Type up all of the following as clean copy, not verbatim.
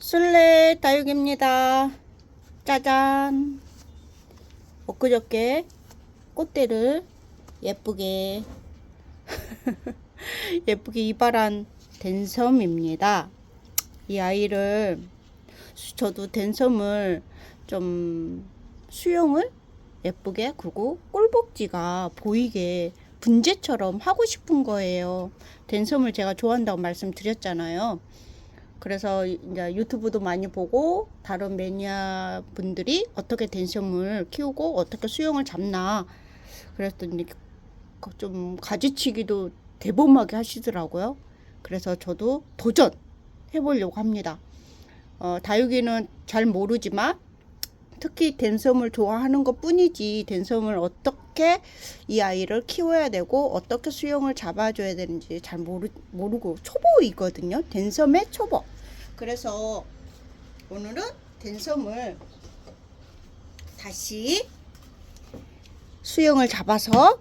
술래 다육입니다. 짜잔. 엊그저께 꽃대를 예쁘게 예쁘게 이발한 댄섬입니다. 이 아이를 저도 댄섬을 좀 수영을 예쁘게, 그리고 꼴복지가 보이게 분재처럼 하고 싶은 거예요. 댄섬을 제가 좋아한다고 말씀드렸잖아요. 그래서 이제 유튜브도 많이 보고 다른 매니아 분들이 어떻게 댄섬을 키우고 어떻게 수영을 잡나 그랬더니 좀 가지치기도 대범하게 하시더라고요. 그래서 저도 도전해 보려고 합니다. 다육이는 잘 모르지만 특히 댄섬을 좋아하는 것 뿐이지, 댄섬을 어떻게 이 아이를 키워야 되고 어떻게 수영을 잡아줘야 되는지 잘 모르고 초보이거든요. 댄섬의 초보. 그래서 오늘은 댄섬을 다시 수영을 잡아서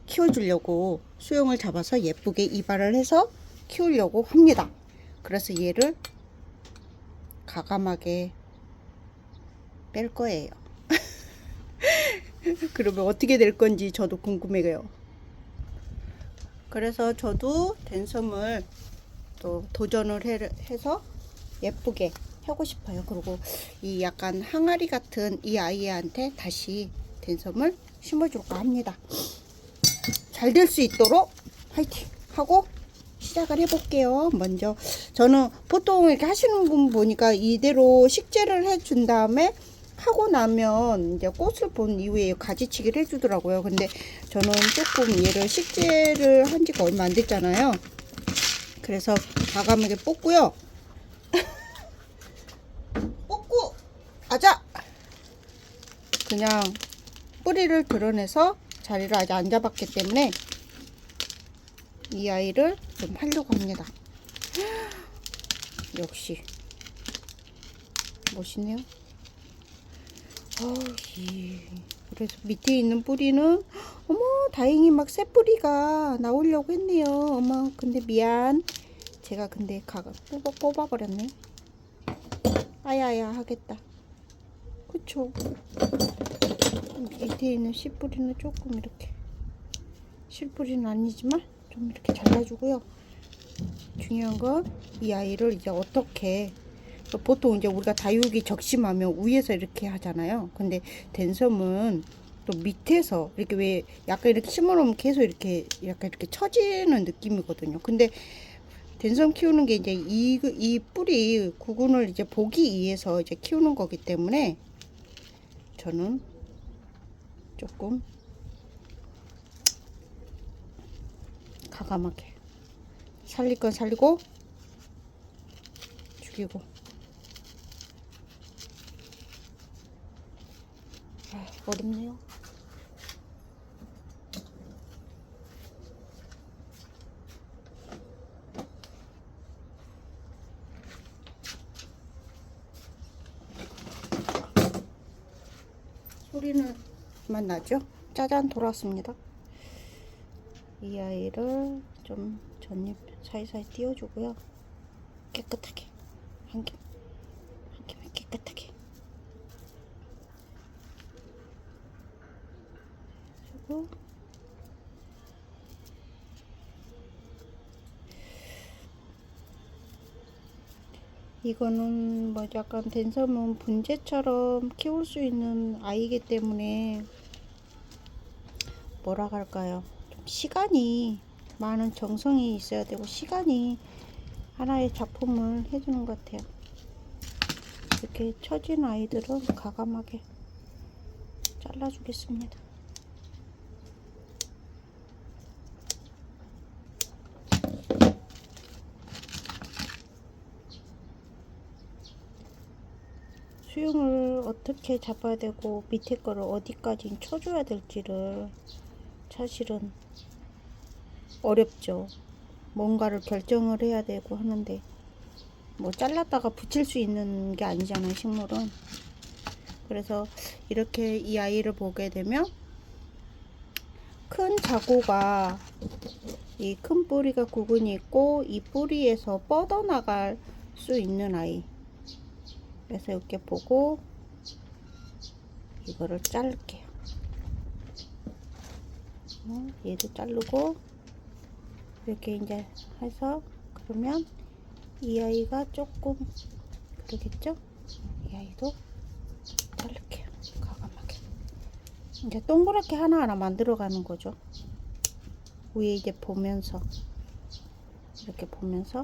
키워주려고, 수영을 잡아서 예쁘게 이발을 해서 키우려고 합니다. 그래서 얘를 가감하게 뺄 거예요. 그러면 어떻게 될 건지 저도 궁금해요. 그래서 저도 댄섬을 또 도전을 해서 예쁘게 하고 싶어요. 그리고 이 약간 항아리 같은 이 아이한테 다시 댄섬을 심어줄까 합니다. 잘 될 수 있도록 화이팅 하고 시작을 해볼게요. 먼저 저는 보통 이렇게 하시는 분 보니까 이대로 식재를 해준 다음에 하고 나면 이제 꽃을 본 이후에 가지치기를 해주더라고요. 근데 저는 조금 얘를 식재를 한 지가 얼마 안 됐잖아요. 그래서 과감하게 뽑고요. 뽑고 아자! 그냥 뿌리를 드러내서 자리를 아직 안 잡았기 때문에 이 아이를 좀 하려고 합니다. 역시 멋있네요. 그래서 밑에 있는 뿌리는 어머 다행히 막 새 뿌리가 나오려고 했네요. 어머 근데 미안, 제가 근데 뽑아버렸네. 아야야 하겠다. 그쵸? 밑에 있는 씨뿌리는 조금 이렇게, 씨뿌리는 아니지만 좀 이렇게 잘라주고요. 중요한 건 이 아이를 이제 어떻게, 보통 이제 우리가 다육이 적심하면 위에서 이렇게 하잖아요. 근데 댄섬은 또 밑에서 이렇게, 왜 약간 이렇게 심어놓으면 계속 이렇게 약간 이렇게 처지는 느낌이거든요. 근데 댄섬 키우는 게 이제 이 뿌리 구근을 이제 보기 위해서 이제 키우는 거기 때문에 저는 조금 가감하게 살릴 건 살리고 죽이고. 어렵네요. 소리는 만 나죠? 짜잔, 돌아왔습니다. 이 아이를 좀 전잎 사이사이 띄워주고요. 깨끗하게 한 개만 깨끗하게 주고, 이거는 뭐 약간 댄섬은 분재처럼 키울 수 있는 아이기 때문에 뭐라 할까요? 좀 시간이, 많은 정성이 있어야 되고 시간이 하나의 작품을 해주는 것 같아요. 이렇게 처진 아이들은 과감하게 잘라주겠습니다. 수영을 어떻게 잡아야 되고 밑에 거를 어디까지 쳐줘야 될지를 사실은 어렵죠. 뭔가를 결정을 해야 되고 하는데 뭐 잘랐다가 붙일 수 있는 게 아니잖아요, 식물은. 그래서 이렇게 이 아이를 보게 되면 큰 자구가, 이 큰 뿌리가 구근이 있고 이 뿌리에서 뻗어나갈 수 있는 아이. 그래서 이렇게 보고 이거를 자를게요. 얘도 자르고 이렇게 이제 해서, 그러면 이 아이가 조금 그러겠죠? 이 아이도 자를게요. 과감하게. 이제 동그랗게 하나하나 만들어 가는 거죠. 위에 이제 보면서, 이렇게 보면서.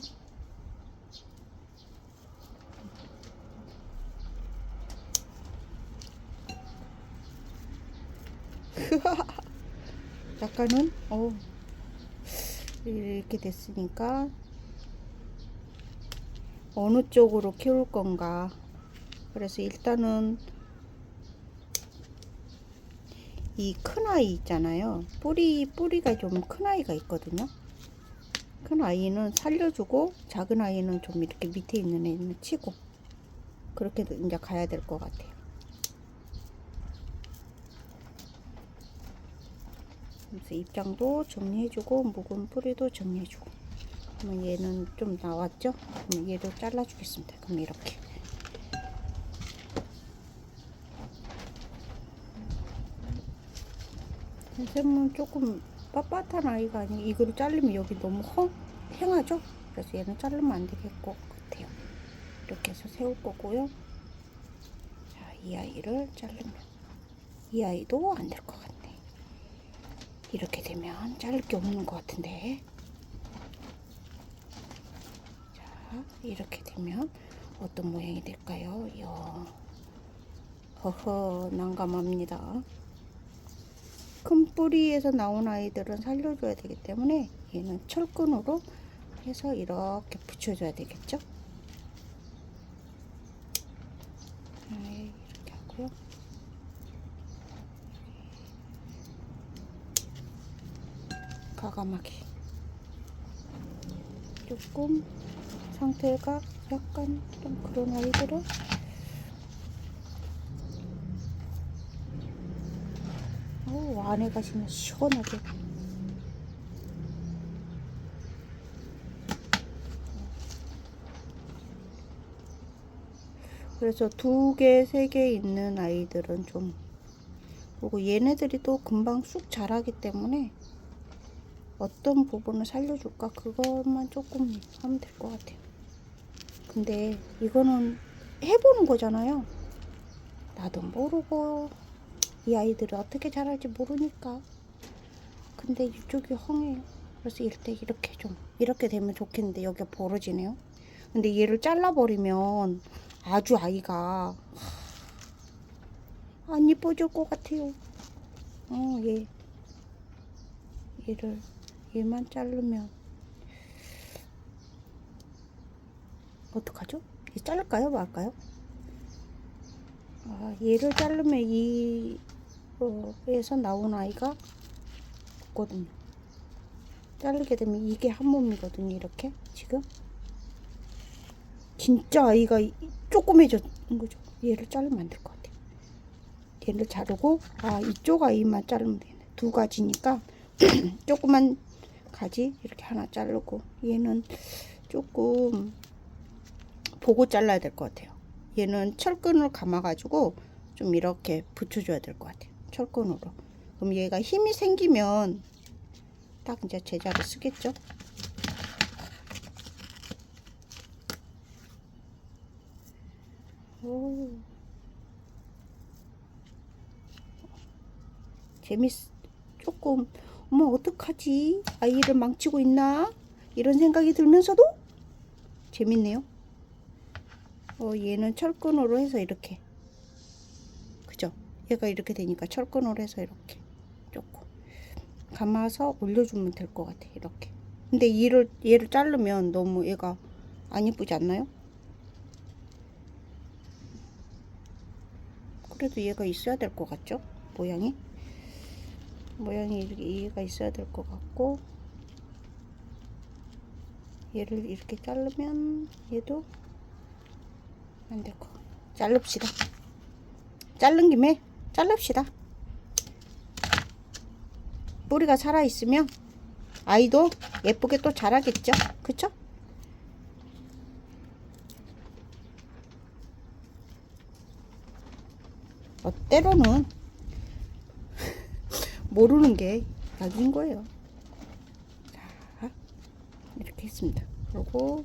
약간은 이렇게 됐으니까 어느 쪽으로 키울 건가. 그래서 일단은 이 큰 아이 있잖아요. 뿌리가 좀 큰 아이가 있거든요. 큰 아이는 살려주고 작은 아이는 좀 이렇게 밑에 있는 애는 치고, 그렇게 이제 가야 될 것 같아요. 그래서 입장도 정리해주고 묵은 뿌리도 정리해주고. 그러면 얘는 좀 나왔죠? 그럼 얘도 잘라주겠습니다. 그럼 이렇게. 샘은 조금 빳빳한 아이가 아니, 이걸 자르면 여기 너무 행하죠? 그래서 얘는 자르면 안 될 것 같아요. 이렇게 해서 세울 거고요. 자, 이 아이를 자르면 이 아이도 안 될 것 같네. 이렇게 되면 자를 게 없는 것 같은데. 자, 이렇게 되면 어떤 모양이 될까요? 허허, 난감합니다. 큰 뿌리에서 나온 아이들은 살려줘야 되기 때문에 얘는 철근으로 해서 이렇게 붙여줘야 되겠죠? 네, 이렇게 하고요. 과감하게. 조금 상태가 약간 좀 그런 아이들은 안에 가시면 시원하게. 그래서 2개, 3개 있는 아이들은 좀, 그리고 얘네들이 또 금방 쑥 자라기 때문에 어떤 부분을 살려줄까, 그것만 조금 하면 될 것 같아요. 근데 이거는 해보는 거잖아요. 나도 모르고 이 아이들이 어떻게 자랄지 모르니까. 근데 이쪽이 헝해요. 그래서 이렇게 좀 이렇게 되면 좋겠는데 여기가 벌어지네요. 근데 얘를 잘라버리면 아주 아이가 안 이뻐질 것 같아요. 얘만 자르면 어떡하죠? 얘 자를까요? 말까요? 얘를 자르면 에서 나온 아이가 없거든요. 자르게 되면 이게 한 몸이거든요. 이렇게 지금 진짜 아이가 조그매졌는 거죠. 얘를 자르면 안 될 것 같아요. 얘를 자르고 이쪽 아이만 자르면 되네. 2가지니까 조그만 가지 이렇게 하나 자르고, 얘는 조금 보고 잘라야 될 것 같아요. 얘는 철근을 감아 가지고 좀 이렇게 붙여줘야 될 것 같아요. 철근으로. 그럼 얘가 힘이 생기면 딱 이제 제자를 쓰겠죠. 조금 어머 어떡하지, 아이를 망치고 있나 이런 생각이 들면서도 재밌네요. 얘는 철근으로 해서 이렇게, 그죠? 얘가 이렇게 되니까 철근으로 해서 이렇게 조금 감아서 올려주면 될 것 같아. 이렇게. 근데 얘를 자르면 너무 얘가 안 예쁘지 않나요? 그래도 얘가 있어야 될 것 같죠? 모양이 이렇게 얘가 있어야 될 것 같고, 얘를 이렇게 자르면 얘도 안 될 것 같고. 자릅시다. 자른 김에 자릅시다. 뿌리가 살아있으면 아이도 예쁘게 또 자라겠죠? 그쵸? 때로는 모르는 게 약인 거예요. 자, 이렇게 했습니다. 그리고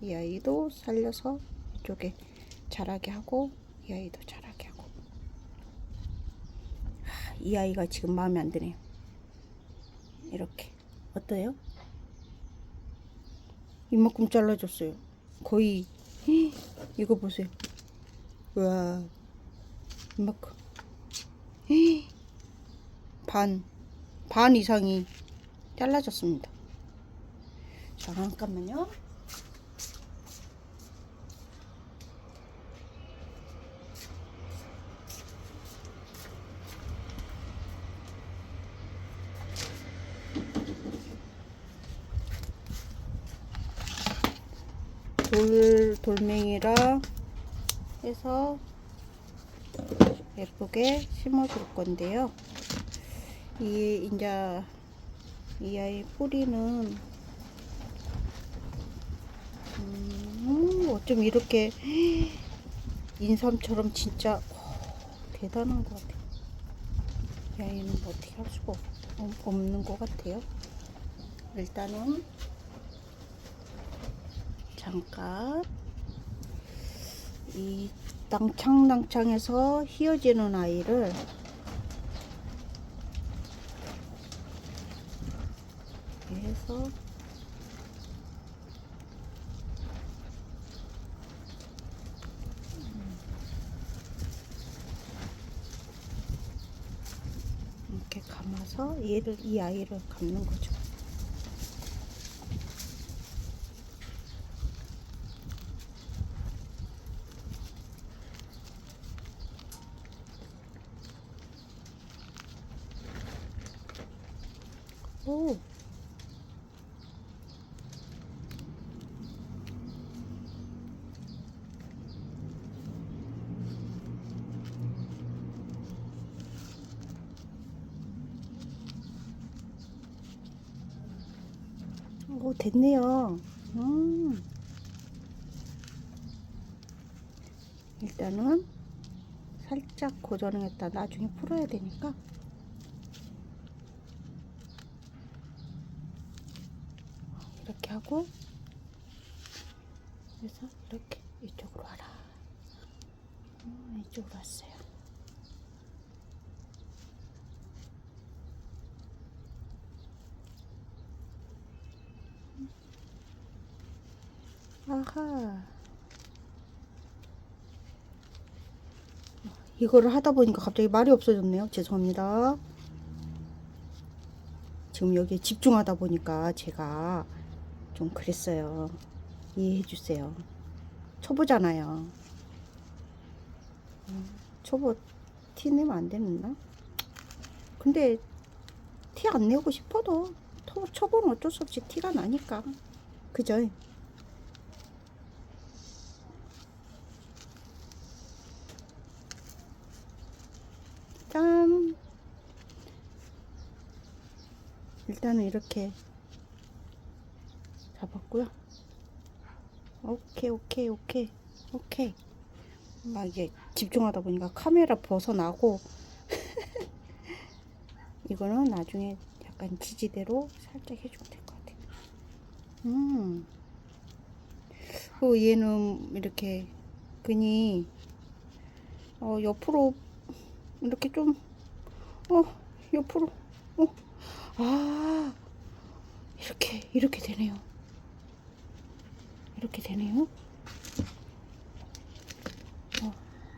이 아이도 살려서 이쪽에 자라게 하고, 이 아이도 자라게 하고. 이 아이가 지금 마음에 안 드네요. 이렇게 어때요? 이만큼 잘라줬어요. 거의 이거 보세요. 와, 이만큼 반 이상이 잘라졌습니다. 자, 잠깐만요. 돌멩이랑 해서 예쁘게 심어줄 건데요. 이제 이 아이 뿌리는 어쩜 이렇게 인삼처럼 진짜 대단한 것 같아요. 이 아이는 뭐 어떻게 할 수가 없는 것 같아요. 일단은 잠깐 이 낭창낭창해서 휘어지는 아이를 이렇게 해서 이렇게 감아서 이 아이를 감는 거죠. 오. 오, 됐네요. 일단은 살짝 고정을 했다 나중에 풀어야 되니까 이렇게 하고, 그래서 이렇게 이쪽으로 와라. 이쪽으로 왔어요. 아하. 이거를 하다 보니까 갑자기 말이 없어졌네요. 죄송합니다. 지금 여기에 집중하다 보니까 제가 좀 그랬어요. 이해해 주세요. 초보잖아요. 초보 티 내면 안 되나? 근데 티 안 내고 싶어도 초보는 어쩔 수 없이 티가 나니까. 그죠? 짠! 일단은 이렇게 잡았고요. 오케이. 막 이게 집중하다 보니까 카메라 벗어나고 이거는 나중에 약간 지지대로 살짝 해주면 될 것 같아요. 얘는 이렇게 끈이 옆으로 이렇게 좀 옆으로 이렇게 되네요. 이렇게 되네요.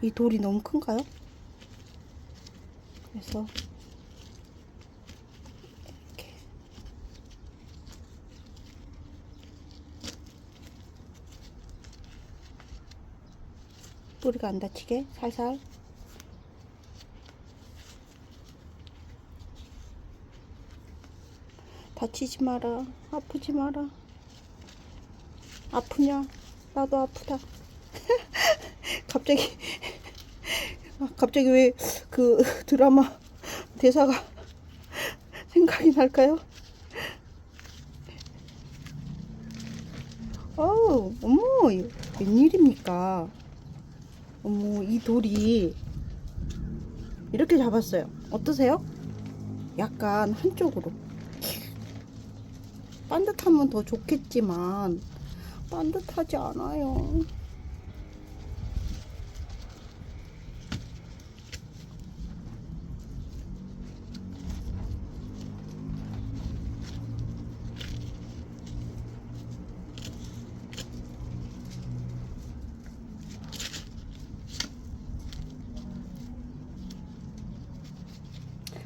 이 돌이 너무 큰가요? 그래서 이렇게 뿌리가 안 다치게 살살 다치지 마라. 아프지 마라. 아프냐? 나도 아프다. 갑자기 왜 그 드라마 대사가 생각이 날까요? 어머, 웬일입니까? 어머, 이 돌이 이렇게 잡았어요. 어떠세요? 약간 한쪽으로. 반듯하면 더 좋겠지만 반듯하지 않아요.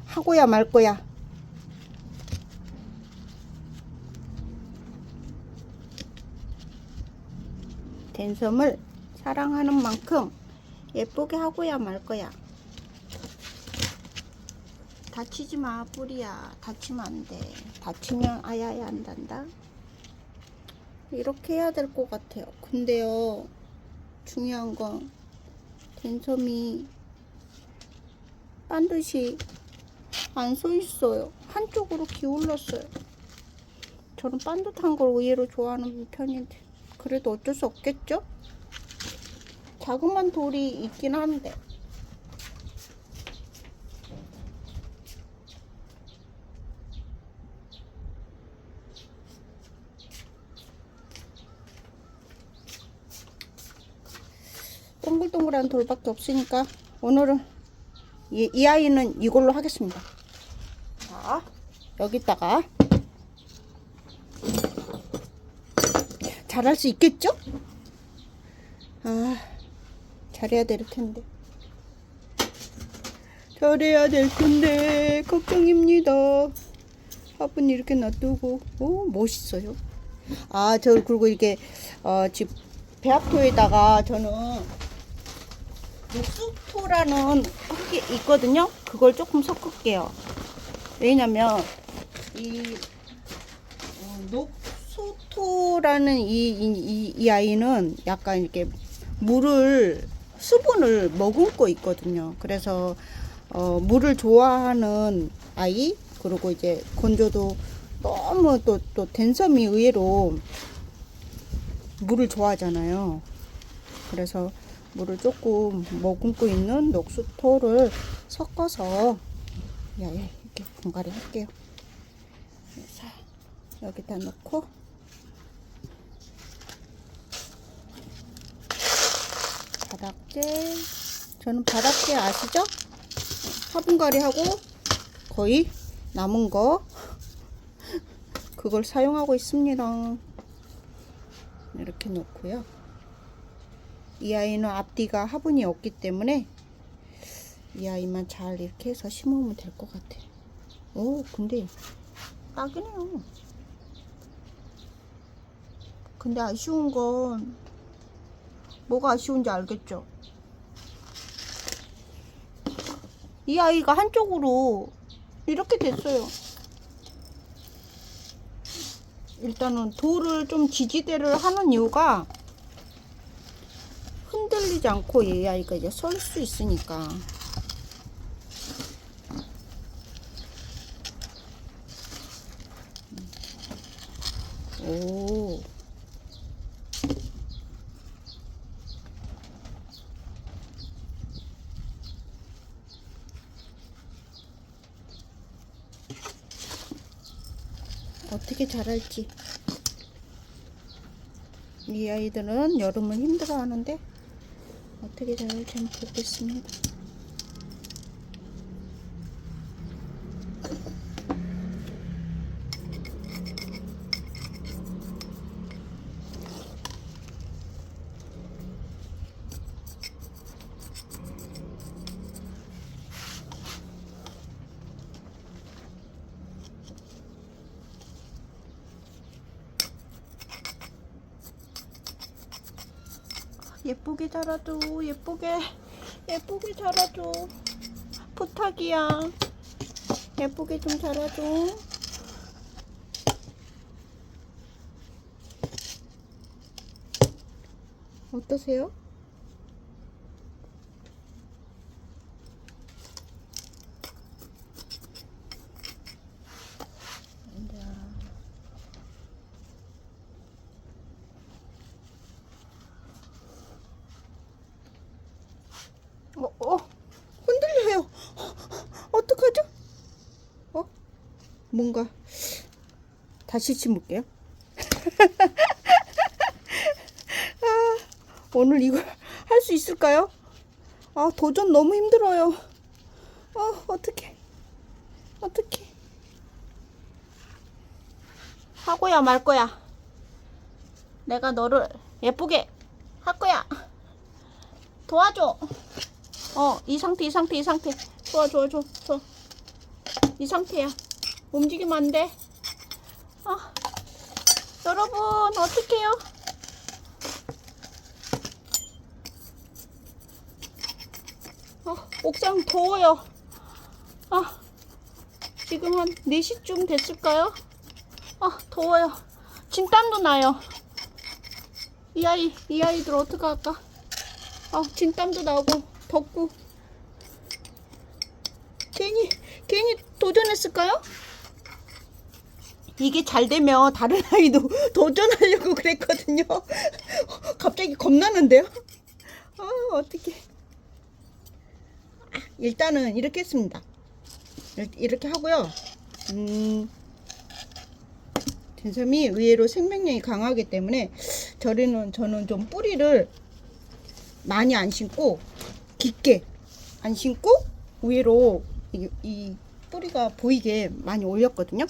하고야 말 거야. 댄섬을 사랑하는 만큼 예쁘게 하고야 말 거야. 다치지 마, 뿌리야. 다치면 안 돼. 다치면 아야야 한단다. 이렇게 해야 될 것 같아요. 근데요, 중요한 건 댄섬이 반드시 안 서 있어요. 한쪽으로 기울었어요. 저는 반듯한 걸 의외로 좋아하는 편인데 그래도 어쩔 수 없겠죠? 자그만 돌이 있긴 한데 동글동글한 돌밖에 없으니까 오늘은 이 아이는 이걸로 하겠습니다. 자, 여기다가 잘할 수 있겠죠? 아, 잘해야 될 텐데. 잘해야 될 텐데 걱정입니다. 화분 이렇게 놔두고. 오, 멋있어요. 아, 저 그리고 이게 집 배합토에다가 저는 녹수토라는 흙이 있거든요. 그걸 조금 섞을게요. 왜냐면 이 녹수토라는 이 아이는 약간 이렇게 수분을 머금고 있거든요. 그래서 물을 좋아하는 아이, 그리고 이제 건조도 너무 또 댄섬이 의외로 물을 좋아하잖아요. 그래서 물을 조금 머금고 있는 녹수토를 섞어서 이렇게 분갈이 할게요. 그래서 여기다 넣고 바닥재, 저는 바닥재 아시죠? 화분갈이 하고 거의 남은 거 그걸 사용하고 있습니다. 이렇게 놓고요. 이 아이는 앞뒤가 화분이 없기 때문에 이 아이만 잘 이렇게 해서 심으면 될 것 같아요. 오, 근데 딱이네요. 근데 아쉬운 건 뭐가 아쉬운지 알겠죠? 이 아이가 한쪽으로 이렇게 됐어요. 일단은 돌을 좀 지지대를 하는 이유가 흔들리지 않고 이 아이가 이제 설 수 있으니까. 오. 어떻게 자랄지. 이 아이들은 여름은 힘들어 하는데 어떻게 자랄지 한번 보겠습니다. 예쁘게 자라줘. 예쁘게 자라줘. 부탁이야. 예쁘게 좀 자라줘. 어떠세요? 흔들려요. 뭔가 다시 심을게요. 오늘 이거 할 수 있을까요? 아, 도전 너무 힘들어요. 어떡해. 하고야 말 거야. 내가 너를 예쁘게 할 거야. 도와줘. 이 상태. 좋아. 이 상태야. 움직이면 안 돼. 여러분, 어떡해요? 옥상 더워요. 지금 한 4시쯤 됐을까요? 더워요. 진땀도 나요. 이 아이들 어떡할까? 진땀도 나고, 덥고. 괜히 도전했을까요? 이게 잘 되면 다른 아이도 도전하려고 그랬거든요. 갑자기 겁나는데요? 어떡해. 일단은 이렇게 했습니다. 이렇게 하고요. 된섬이 의외로 생명력이 강하기 때문에 저는 좀 뿌리를 많이 안 심고 깊게 안 심고 의외로 이 뿌리가 보이게 많이 올렸거든요.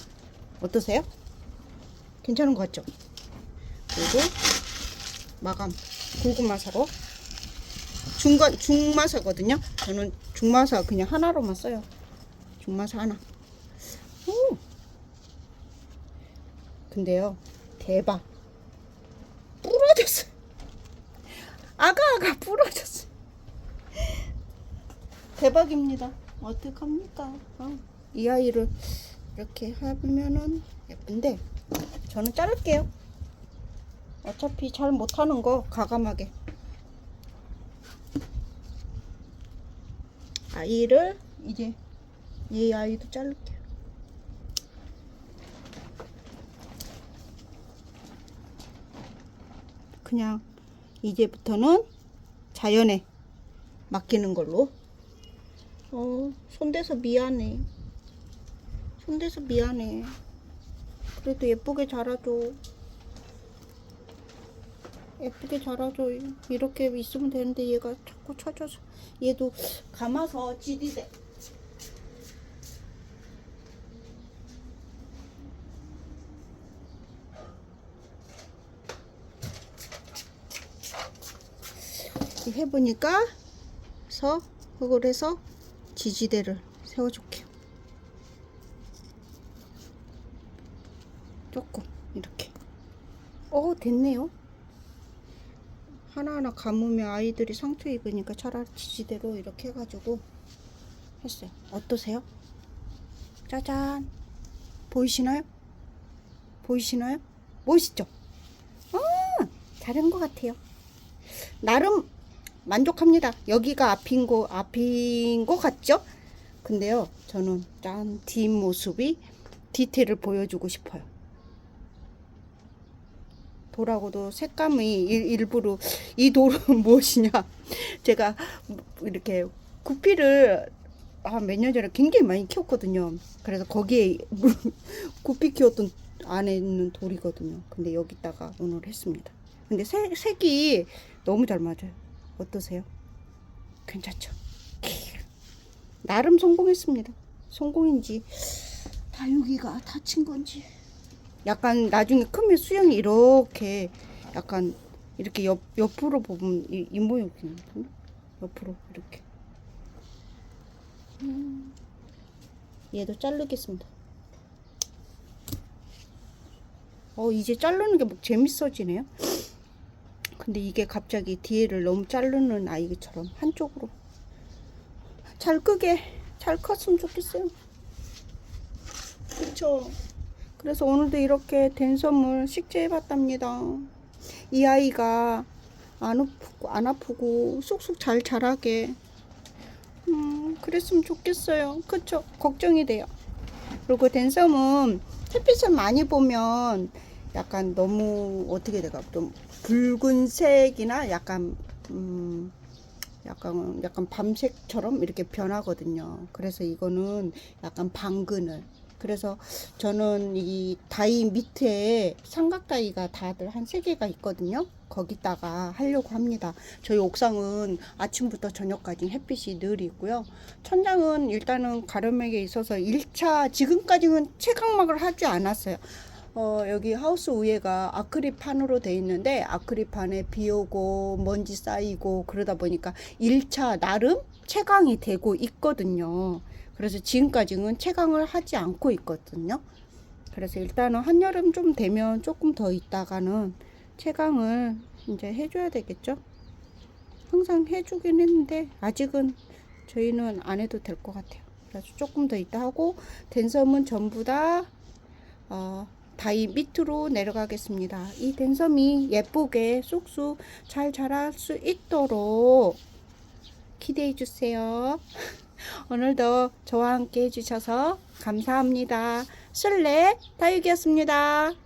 어떠세요? 괜찮은 것 같죠? 그리고 마감 굵은마사로 중마사거든요. 저는 중마사 그냥 하나로만 써요. 중마사 하나. 근데요, 대박. 부러졌어요. 아가 부러졌어요. 대박입니다. 어떡합니까? 이 아이를 이렇게 하면은 예쁜데 저는 자를게요. 어차피 잘 못하는 거 과감하게. 아이를 이제 이 아이도 자를게요. 그냥 이제부터는 자연에 맡기는 걸로. 손대서 미안해. 그래도 예쁘게 자라줘. 이렇게 있으면 되는데 얘가 자꾸 쳐져서. 얘도 감아서 지디대. 해보니까 흙을 해서 지지대를 세워줄게요. 조금 이렇게. 됐네요. 하나하나 감으면 아이들이 상처 입으니까 차라리 지지대로 이렇게 해가지고 했어요. 어떠세요? 짜잔. 보이시나요? 멋있죠? 잘한 것 같아요. 나름 만족합니다. 여기가 앞인 거 같죠? 근데요, 저는 짠 뒷모습이 디테일을 보여주고 싶어요. 돌하고도 색감이 일부러 이 돌은 무엇이냐? 제가 이렇게 구피를 몇 년 전에 굉장히 많이 키웠거든요. 그래서 거기에 구피 키웠던 안에 있는 돌이거든요. 근데 여기다가 오늘 했습니다. 근데 색이 너무 잘 맞아요. 어떠세요? 괜찮죠? 나름 성공했습니다. 성공인지 다육이가 다친 건지. 약간 나중에 크면 수영이 이렇게 약간 이렇게 옆으로 보면 이 모양이거든요. 옆으로 이렇게. 얘도 자르겠습니다. 이제 자르는 게 막 재밌어지네요. 근데 이게 갑자기 뒤에를 너무 자르는 아이처럼 한쪽으로 잘 컸으면 좋겠어요. 그쵸? 그래서 오늘도 이렇게 된섬을 식재해봤답니다. 이 아이가 안 아프고 쑥쑥 잘 자라게 그랬으면 좋겠어요. 그쵸? 걱정이 돼요. 그리고 된섬은 햇빛을 많이 보면 약간 너무 어떻게 될까? 좀 붉은색이나 약간 밤색처럼 이렇게 변하거든요. 그래서 이거는 약간 방그늘 그래서 저는 이 다이 밑에 삼각 다이가 다들 한 3개가 있거든요. 거기다가 하려고 합니다. 저희 옥상은 아침부터 저녁까지 햇빛이 늘 있고요. 천장은 일단은 가름막에 있어서 1차 지금까지는 채광막을 하지 않았어요. 여기 하우스 위에가 아크릴판으로 돼 있는데 아크릴판에 비 오고 먼지 쌓이고 그러다 보니까 1차 나름 채광이 되고 있거든요. 그래서 지금까지는 채광을 하지 않고 있거든요. 그래서 일단은 한여름 좀 되면 조금 더 있다가는 채광을 이제 해줘야 되겠죠. 항상 해주긴 했는데 아직은 저희는 안 해도 될 것 같아요. 그래서 조금 더 있다 하고 댄섬은 전부 다 다이 밑으로 내려가겠습니다. 이 댄섬이 예쁘게 쑥쑥 잘 자랄 수 있도록 기대해 주세요. 오늘도 저와 함께 해주셔서 감사합니다. 술래 다육이었습니다.